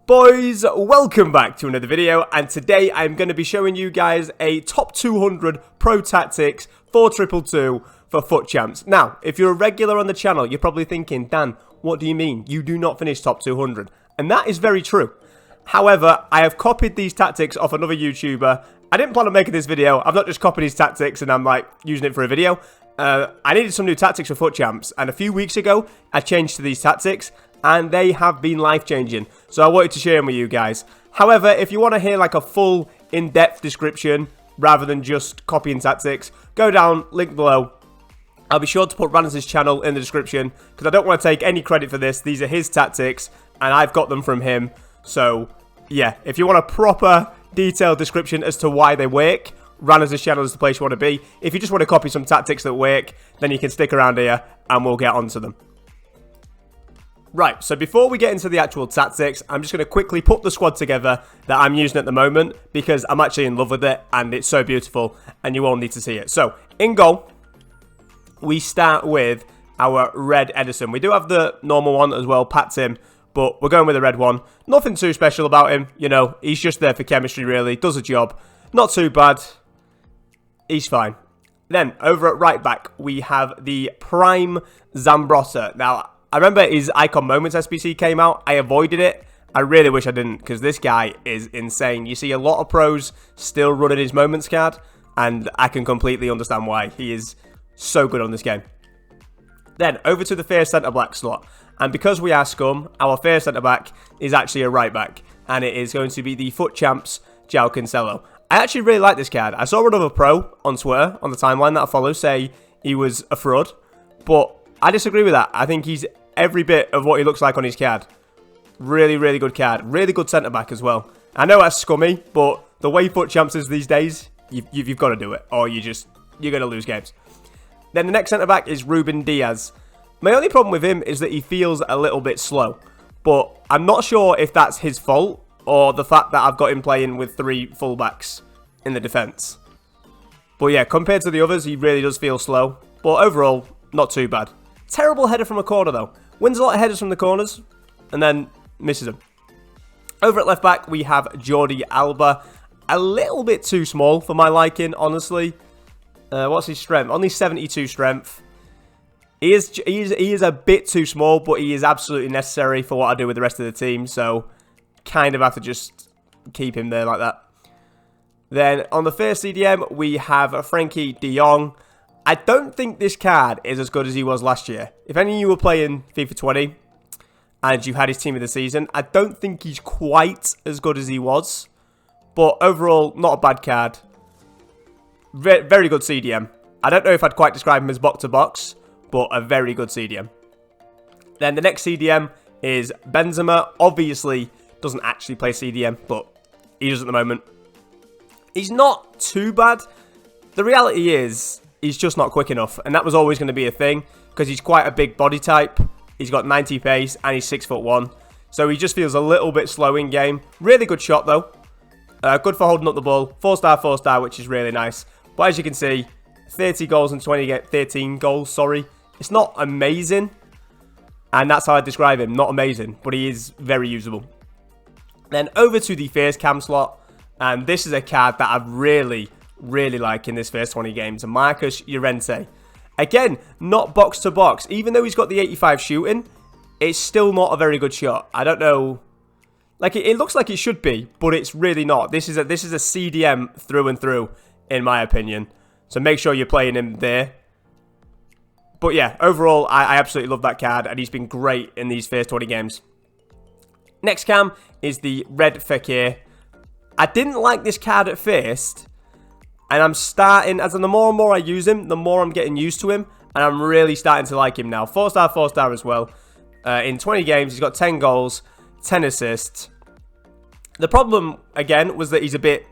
Boys, welcome back to another video, and today I'm going to be showing you guys a top 200 pro tactics 4-2-2 for FUT Champs. Now, if you're a regular on the channel, you're probably thinking, Dan, what do you mean? You do not finish top 200. And that is very true. However, I have copied these tactics off another YouTuber. I didn't plan on making this video. I've not just copied his tactics and I'm like using it for a video. I needed some new tactics for FUT Champs, and a few weeks ago, I changed to these tactics, and they have been life-changing. So I wanted to share them with you guys. However, if you want to hear like a full, in-depth description, rather than just copying tactics, go down, link below. I'll be sure to put Rannerz's channel in the description, because I don't want to take any credit for this. These are his tactics, and I've got them from him. So, yeah, if you want a proper, detailed description as to why they work, Rannerz's channel is the place you want to be. If you just want to copy some tactics that work, then you can stick around here, and we'll get onto them. Right, so before we get into the actual tactics, I'm just going to quickly put the squad together that I'm using at the moment, because I'm actually in love with it, and it's so beautiful, and you all need to see it. So, in goal, we start with our red Edison. We do have the normal one as well, Pat Tim, but we're going with the red one. Nothing too special about him, you know, he's just there for chemistry really, does a job. Not too bad, he's fine. Then, over at right back, we have the Prime Zambrotta. Now, I remember his Icon Moments SBC came out. I avoided it. I really wish I didn't, because this guy is insane. You see a lot of pros still running his Moments card, and I can completely understand why. He is so good on this game. Then, over to the first centre-back slot. And because we are scum, our first centre-back is actually a right-back. And it is going to be the FUT Champs, João Cancelo. I actually really like this card. I saw another pro on Twitter, on the timeline that I follow, say he was a fraud. But I disagree with that. I think he's every bit of what he looks like on his card. Really, really good card. Really good centre-back as well. I know that's scummy, but the way FUT Champs is these days, you've got to do it, or you're going to lose games. Then the next centre-back is Ruben Diaz. My only problem with him is that he feels a little bit slow, but I'm not sure if that's his fault, or the fact that I've got him playing with 3 fullbacks in the defence. But yeah, compared to the others, he really does feel slow, but overall, not too bad. Terrible header from a corner though. Wins a lot of headers from the corners, and then misses them. Over at left back, we have Jordi Alba. A little bit too small for my liking, honestly. What's his strength? Only 72 strength. He is a bit too small, but he is absolutely necessary for what I do with the rest of the team. So, kind of have to just keep him there like that. Then, on the first CDM, we have Frankie de Jong. I don't think this card is as good as he was last year. If any of you were playing FIFA 20 and you had his team of the season, I don't think he's quite as good as he was. But overall, not a bad card. Very good CDM. I don't know if I'd quite describe him as box-to-box, but a very good CDM. Then the next CDM is Benzema. Obviously, doesn't actually play CDM, but he does at the moment. He's not too bad. The reality is, he's just not quick enough, and that was always going to be a thing, because he's quite a big body type. He's got 90 pace, and he's 6'1", so he just feels a little bit slow in game. Really good shot, though. Good for holding up the ball. 4-star, which is really nice. But as you can see, 30 goals and 13 goals, sorry. It's not amazing, and that's how I describe him. Not amazing, but he is very usable. Then over to the first cam slot, and this is a card that I really like in this first 20 games. Marcus Llorente. Again, not box to box. Even though he's got the 85 shooting, it's still not a very good shot. I don't know. Like, it looks like it should be, but it's really not. This is a CDM through and through, in my opinion. So make sure you're playing him there. But yeah, overall, I absolutely love that card, and he's been great in these first 20 games. Next cam is the Red Fekir. I didn't like this card at first, and I'm starting, as in the more and more I use him, the more I'm getting used to him, and I'm really starting to like him now. 4-star as well. In 20 games, he's got 10 goals, 10 assists. The problem, again, was that he's a bit,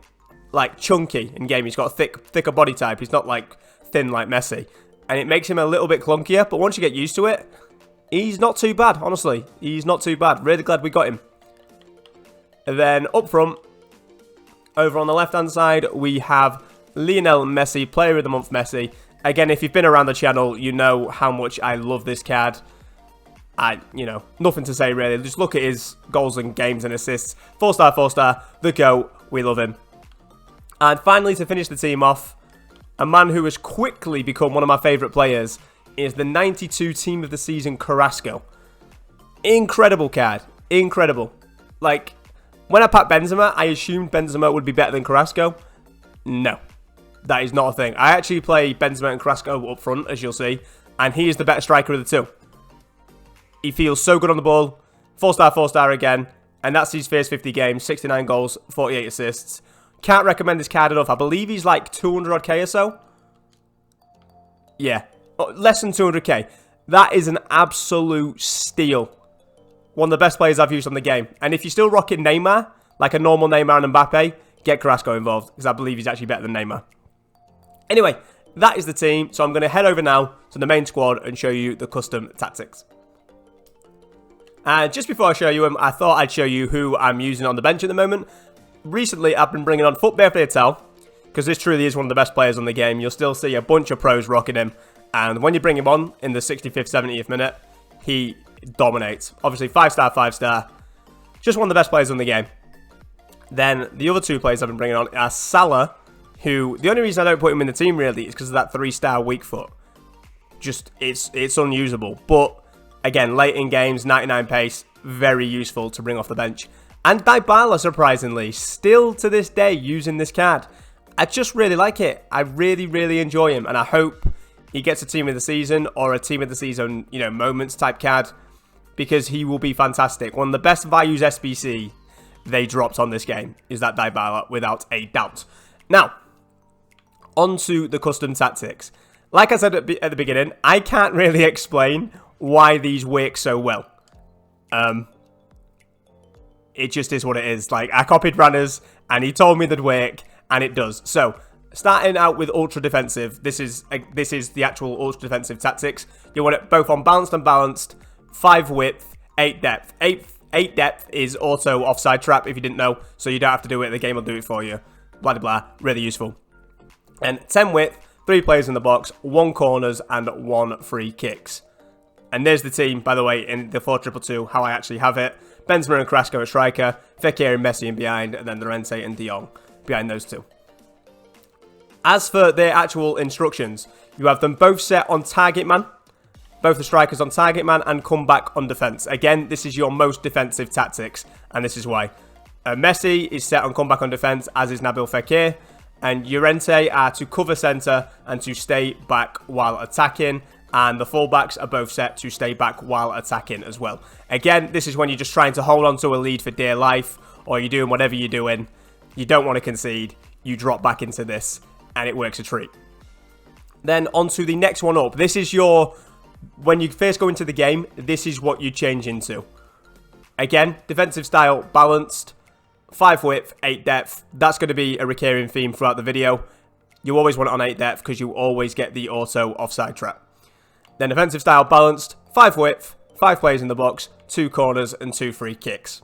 like, chunky in game. He's got a thicker body type. He's not, like, thin like Messi. And it makes him a little bit clunkier, but once you get used to it, he's not too bad, honestly. He's not too bad. Really glad we got him. And then, up front, over on the left-hand side, we have Lionel Messi, Player of the Month Messi. Again, if you've been around the channel, you know how much I love this card. Nothing to say really. Just look at his goals and games and assists. 4-star, 4-star, the GOAT. We love him. And finally, to finish the team off, a man who has quickly become one of my favourite players is the 92 Team of the Season Carrasco. Incredible card. Incredible. Like, when I packed Benzema, I assumed Benzema would be better than Carrasco. No. That is not a thing. I actually play Benzema and Carrasco up front, as you'll see, and he is the better striker of the two. He feels so good on the ball. 4-star, 4-star again, and that's his first 50 games, 69 goals, 48 assists. Can't recommend this card enough. I believe he's like 200 odd K or so. Yeah, less than 200k. That is an absolute steal. One of the best players I've used on the game. And if you're still rocking Neymar, like a normal Neymar and Mbappe, get Carrasco involved, because I believe he's actually better than Neymar. Anyway, that is the team. So I'm going to head over now to the main squad and show you the custom tactics. And just before I show you them, I thought I'd show you who I'm using on the bench at the moment. Recently, I've been bringing on Foot Birthday Tell, because this truly is one of the best players on the game. You'll still see a bunch of pros rocking him. And when you bring him on in the 65th, 70th minute, he dominates. Obviously, 5-star, 5-star. Just one of the best players on the game. Then, the other two players I've been bringing on are Salah, who, the only reason I don't put him in the team really is because of that 3-star weak foot. Just, it's unusable. But, again, late in games, 99 pace, very useful to bring off the bench. And Dybala, surprisingly, still to this day using this card. I just really like it. I really, really enjoy him. And I hope he gets a team of the season or a team of the season, moments type card. Because he will be fantastic. One of the best values SBC they dropped on this game is that Dybala, without a doubt. Now, on to the custom tactics. Like I said at the beginning, I can't really explain why these work so well. It just is what it is. Like, I copied Rannerz, and he told me they'd work, and it does. So, starting out with ultra defensive, this is the actual ultra defensive tactics. You want it both on balanced and balanced, 5 width, 8 depth. 8 depth is auto offside trap, if you didn't know, so you don't have to do it. The game will do it for you. Blah, blah, blah. Really useful. And 10 width, 3 players in the box, 1 corners, and 1 free kicks. And there's the team, by the way, in the 4-2-2, how I actually have it. Benzema and Carrasco at striker, Fekir and Messi in behind, and then Llorente and De Jong behind those two. As for their actual instructions, you have them both set on target man, both the strikers on target man and come back on defence. Again, this is your most defensive tactics, and this is why. Messi is set on come back on defence, as is Nabil Fekir, and Llorente are to cover centre and to stay back while attacking. And the fullbacks are both set to stay back while attacking as well. Again, this is when you're just trying to hold on to a lead for dear life, or you're doing whatever you're doing. You don't want to concede. You drop back into this, and it works a treat. Then on to the next one up. This is your, when you first go into the game, this is what you change into. Again, defensive style, balanced, 5 width, 8 depth. That's going to be a recurring theme throughout the video. You always want it on 8 depth because you always get the auto offside trap. Then defensive style balanced, 5 width, 5 players in the box, 2 corners and 2 free kicks.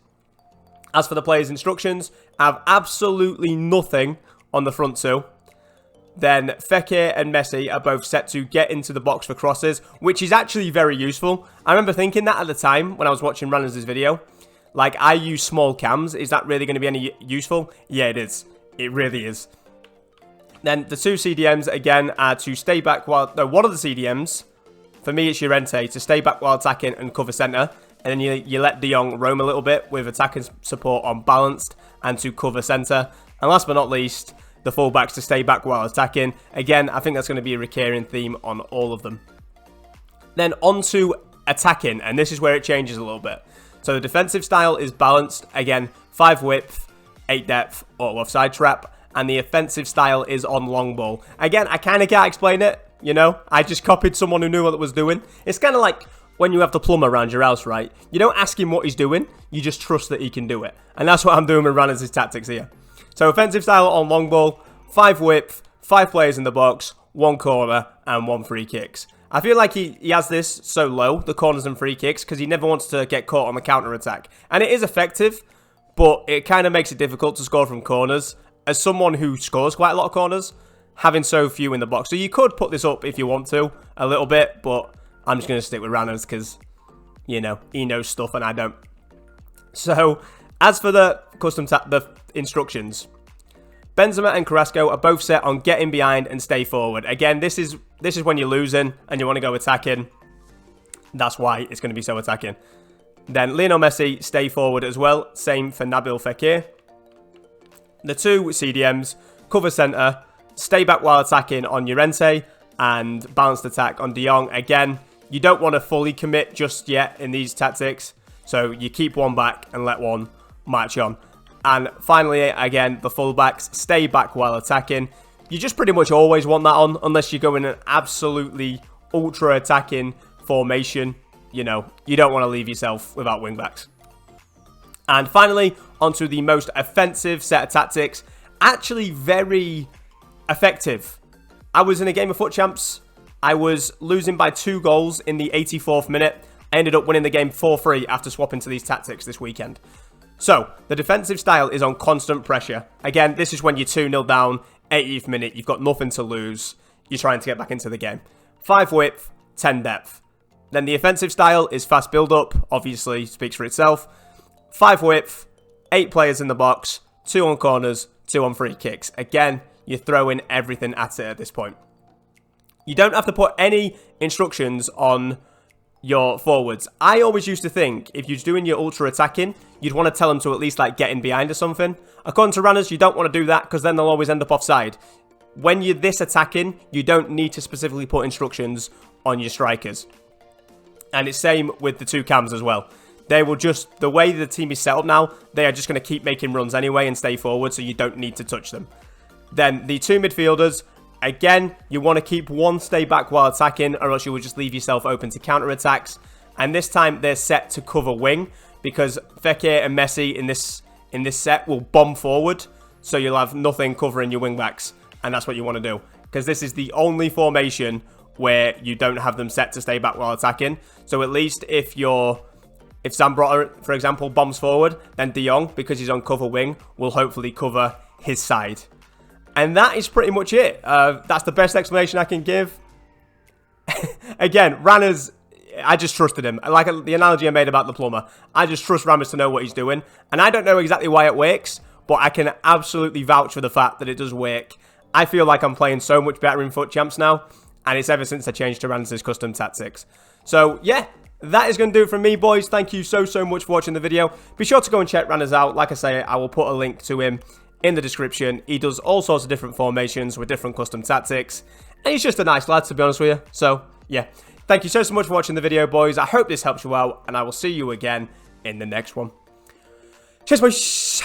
As for the players' instructions, have absolutely nothing on the front two. Then Fekir and Messi are both set to get into the box for crosses, which is actually very useful. I remember thinking that at the time when I was watching Rannerz's video. Like, I use small cams. Is that really going to be any useful? Yeah, it is. It really is. Then the 2 CDMs, again, are to stay back while... No, one of the CDMs... For me, it's Llorente to stay back while attacking and cover centre. And then you let De Jong roam a little bit with attacking support on balanced and to cover centre. And last but not least, the fullbacks to stay back while attacking. Again, I think that's going to be a recurring theme on all of them. Then on to attacking, and this is where it changes a little bit. So the defensive style is balanced. Again, 5 width, 8 depth, auto offside trap. And the offensive style is on long ball. Again, I kind of can't explain it. I just copied someone who knew what it was doing. It's kind of like when you have the plumber around your house, right? You don't ask him what he's doing. You just trust that he can do it. And that's what I'm doing with Rannerz's tactics here. So offensive style on long ball, 5 width, 5 players in the box, 1 corner, and 1 free kicks. I feel like he has this so low, the corners and free kicks, because he never wants to get caught on the counter-attack. And it is effective, but it kind of makes it difficult to score from corners. As someone who scores quite a lot of corners, having so few in the box. So you could put this up if you want to, a little bit, but I'm just going to stick with Rannerz because you know, he knows stuff and I don't. So, as for the the instructions, Benzema and Carrasco are both set on getting behind and stay forward. Again, this is when you're losing and you want to go attacking. That's why it's going to be so attacking. Then Lionel Messi, stay forward as well. Same for Nabil Fekir. The two CDMs, cover centre, stay back while attacking on Llorente, and balanced attack on De Jong. Again, you don't want to fully commit just yet in these tactics. So you keep one back and let one march on. And finally, again, the fullbacks, stay back while attacking. You just pretty much always want that on, unless you go in an absolutely ultra attacking formation. You know, you don't want to leave yourself without wingbacks. And finally, onto the most offensive set of tactics. Actually very effective. I was in a game of Foot Champs. I was losing by 2 goals in the 84th minute. I ended up winning the game 4-3 after swapping to these tactics this weekend. So, the defensive style is on constant pressure. Again, this is when you're 2-0 down, 80th minute, you've got nothing to lose. You're trying to get back into the game. 5 width, 10 depth. Then the offensive style is fast build-up, obviously speaks for itself. 5 width, 8 players in the box, 2 on corners, 2 on free kicks. Again, you're throwing everything at it at this point. You don't have to put any instructions on your forwards. I always used to think if you're doing your ultra attacking, you'd want to tell them to at least like get in behind or something. According to Rannerz, you don't want to do that because then they'll always end up offside. When you're this attacking, you don't need to specifically put instructions on your strikers. And it's same with the 2 cams as well. They will just, the way the team is set up now, they are just going to keep making runs anyway and stay forward, so you don't need to touch them. Then the 2 midfielders, again, you want to keep one stay back while attacking, or else you will just leave yourself open to counter-attacks. And this time, they're set to cover wing, because Fekir and Messi in this set will bomb forward, so you'll have nothing covering your wing-backs, and that's what you want to do. Because this is the only formation where you don't have them set to stay back while attacking. So at least if Zambrotta, for example, bombs forward, then De Jong, because he's on cover wing, will hopefully cover his side. And that is pretty much it. That's the best explanation I can give. Again, Rannerz, I just trusted him. Like the analogy I made about the plumber. I just trust Rannerz to know what he's doing. And I don't know exactly why it works, but I can absolutely vouch for the fact that it does work. I feel like I'm playing so much better in Foot Champs now. And it's ever since I changed to Rannerz's custom tactics. So, yeah. That is going to do it from me, boys. Thank you so much for watching the video. Be sure to go and check Rannerz out. Like I say, I will put a link to him in the description. He does all sorts of different formations with different custom tactics. And he's just a nice lad, to be honest with you. So, yeah. Thank you so much for watching the video, boys. I hope this helps you out. And I will see you again in the next one. Cheers, boys.